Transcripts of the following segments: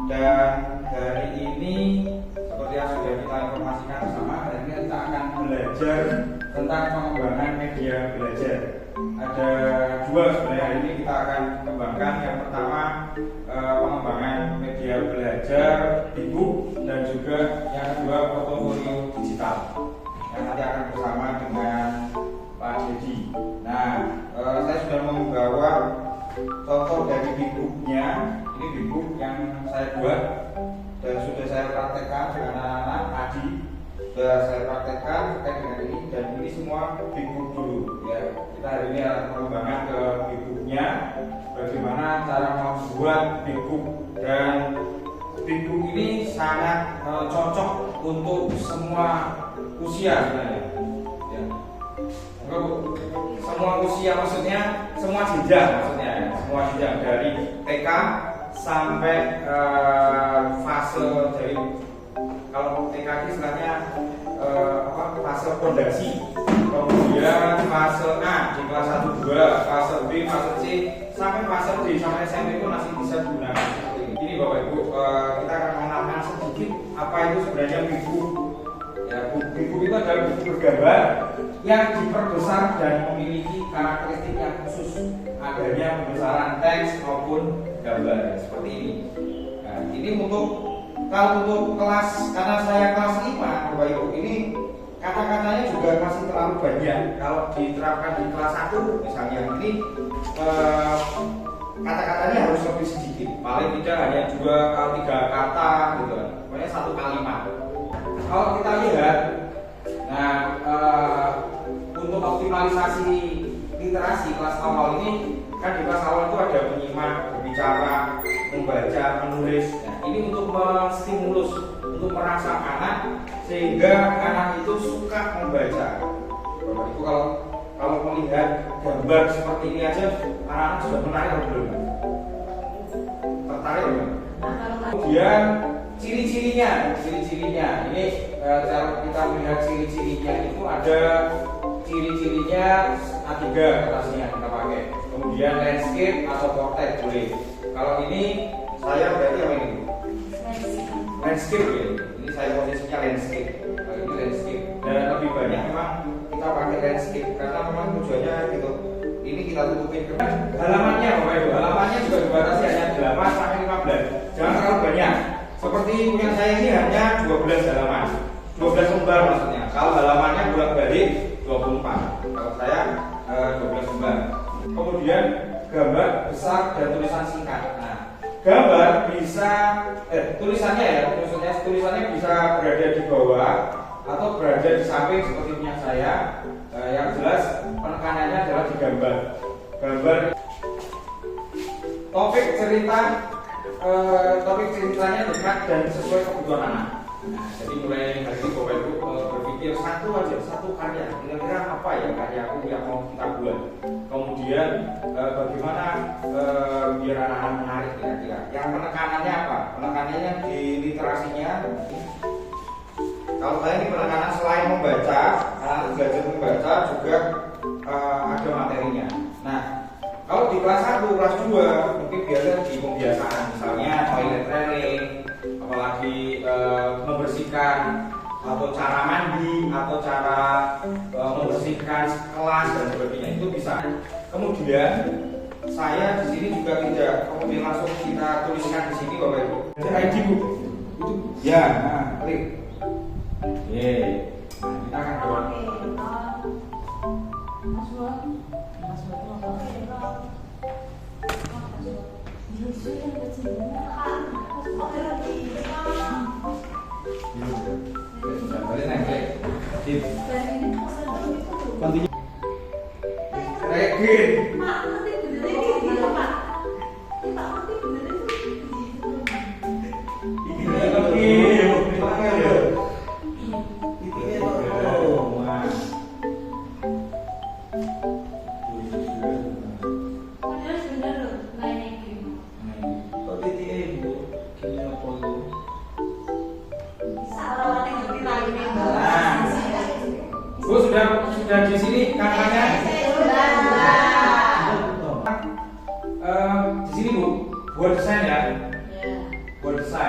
Dan hari ini seperti yang sudah kita informasikan bersama, hari ini kita akan belajar tentang pengembangan media belajar. Ada dua sebenarnya hari ini kita akan kembangkan. Yang pertama pengembangan media belajar e-book, dan juga yang kedua portofolio digital yang nanti akan bersama dengan Pak Dedi. Nah, saya sudah membawa contoh dari e-booknya. Ini e-book yang saya buat dan sudah saya praktekkan dengan anak-anak tadi. Sudah saya praktekkan terkait dengan ini, dan ini semua e-book dulu ya. Kita hari ini akan mengembangkan ke e-booknya, bagaimana cara membuat e-book, dan e-book ini sangat cocok untuk semua usia sebenarnya ya. Semua usia, maksudnya semua jenjang, maksudnya ya. Semua jenjang dari TK sampai fase dari, kalau TK itu istilahnya fase fondasi, kemudian fase A di kelas 1 2, fase B, fase C, sampai fase D sampai SMP itu masih bisa digunakan seperti ini. Ini Bapak Ibu, kita akan mengenalkan sedikit apa itu sebenarnya buku. Ya, buku itu adalah buku bergambar yang diperbesar dan memiliki karakteristik yang khusus, adanya pembesaran teks maupun gambar seperti ini. Nah, ini kalau untuk kelas, karena saya kelas 5 Bapak Ibu, ini kata-katanya juga masih terlalu banyak. Kalau diterapkan di kelas 1 misalnya, ini kata-katanya harus lebih sedikit, paling tidak hanya 2-3 kata gitu, pokoknya 1 kalimat. Kalau kita lihat, nah untuk optimalisasi literasi kelas awal ini, kan di kelas awal itu ada menyimak, berbicara, membaca, menulis. Nah, ini untuk menstimulus, untuk merangsang anak sehingga anak itu suka membaca. Bapak Ibu kalau melihat gambar seperti ini aja, anak-anak sudah menarik atau belum? Tertarik belum? Kemudian ciri-cirinya ini cara kita melihat ciri-cirinya itu ada ciri-cirinya A3 atasnya kita pakai. Kemudian landscape atau portrait boleh. Kalau ini saya berarti apa ini? Landscape ya. Ini saya posisinya landscape. Kalau ini landscape. Dan lebih banyak memang kita pakai landscape karena memang tujuannya gitu. Ini kita tutupin. Halamannya Bapak Ibu, halamannya juga dibatasi hanya 8 sampai 15. Jangan terlalu banyak. Seperti punya saya ini hanya 12 halaman. 12 lembar maksudnya. Kalau halamannya bolak-balik 24. Kalau saya 12 lembar. Kemudian gambar besar dan tulisan singkat. Nah, gambar bisa tulisannya ya, maksudnya tulisannya bisa berada di bawah atau berada di samping seperti punya saya. Yang jelas penekanannya adalah di gambar. Gambar topik ceritanya dekat dan sesuai kebutuhan anak. Nah, jadi mulai hari ini Bapak Ibu berpikir satu karya, kira-kira apa ya karyaku yang mau kita buat. Kemudian bagaimana biar anak-anak menarik kira-kira. Yang penekanannya apa? Penekanannya di literasinya. Kalau saya ini penekanan selain membaca, anak belajar membaca juga ada materinya. Nah, kalau di kelas 1, kelas 2 mungkin biasanya di pembiasaan, misalnya toilet training, apalagi membersihkan atau cara mandi atau cara membersihkan kelas dan sebagainya, itu bisa. Kemudian saya di sini juga tidak kemudian langsung kita tuliskan di sini Bapak Ibu. ID Bu, itu ya, nah klik. Nah, kita akan buat. Sudah di sini katanya. Di sini Bu, buat desain ya. Buat desain.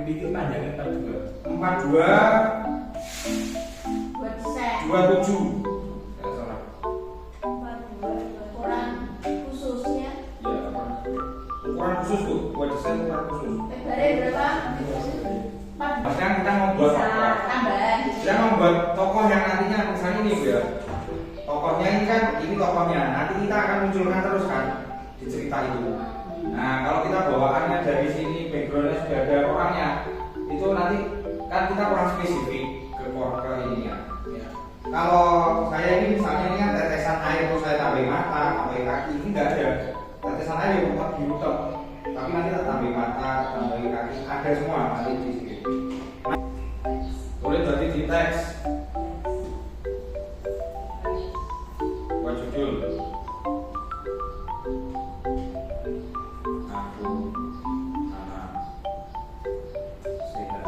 Bikin panjangnya 42. 27. Ukuran khususnya. Ya, ukuran khusus tuh, 2 desain ukuran khusus. Lebarnya berapa? Sekarang kita membuat tokoh. Tambahan. Kita membuat tokoh yang nantinya misalnya ini Bu ya. Tokohnya ini kan, ini tokohnya. Nanti kita akan munculkan terus kan di cerita itu. Nah, kalau kita bawaannya dari sini, backgroundnya sudah ada orangnya, itu nanti kan kita kurang spesifik ke ininya. Ya. Kalau saya ini misalnya ini kan tetesan air, terus saya tambahin mata, tambahin kaki, ini enggak ada. Tetesan air ya bukan biru tok. Tapi nanti kita tambahin mata, tambahin kaki, ada semua nanti di sini. Boleh berarti di teks. Buat judul. Aku anak sehat.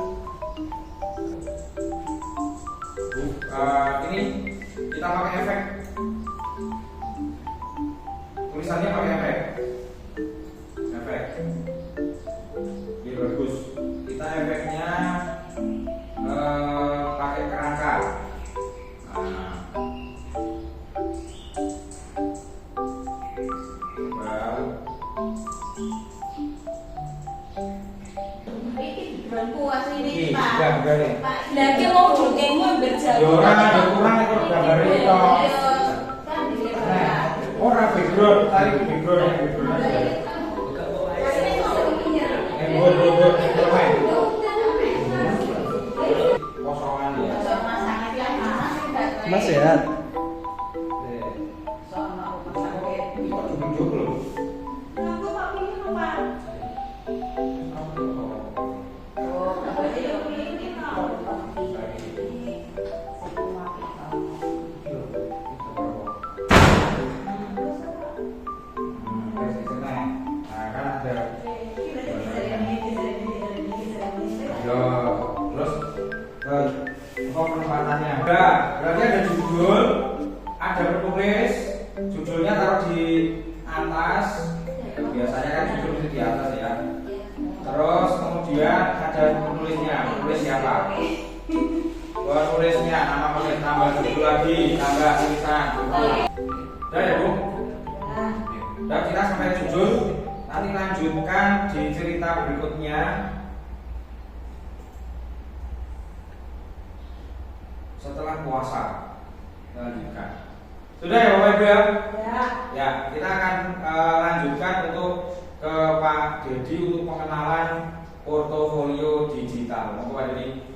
Ini kita pakai efek. Tulisannya pakai efek. Efek. Ini bagus. Kita efeknya pakai kerangka. Nah. Ini Pak. Lagi mau jokemu berjalan. Ya ora ada kurang itu gambar itu. Kan dilihat. Ora background, tarik background. Kosongan ya. Mas sehat. Kok jujur loh. Penempatannya. Berarti ada judul, ada penulis, judulnya taruh di atas. Biasanya kan judul di atas ya. Terus kemudian ada penulisnya, penulis siapa? Penulisnya, nama penulis, tambah judul lagi, tambah tulisan. Udah ya Bu? Udah kita sampai judul. Nanti lanjutkan di cerita berikutnya. Setelah puasa lanjutkan. Sudah ya Bapak Ibu ya? Ya, kita akan lanjutkan untuk ke Pak Dedi untuk pengenalan portofolio digital. Bapak Dedi.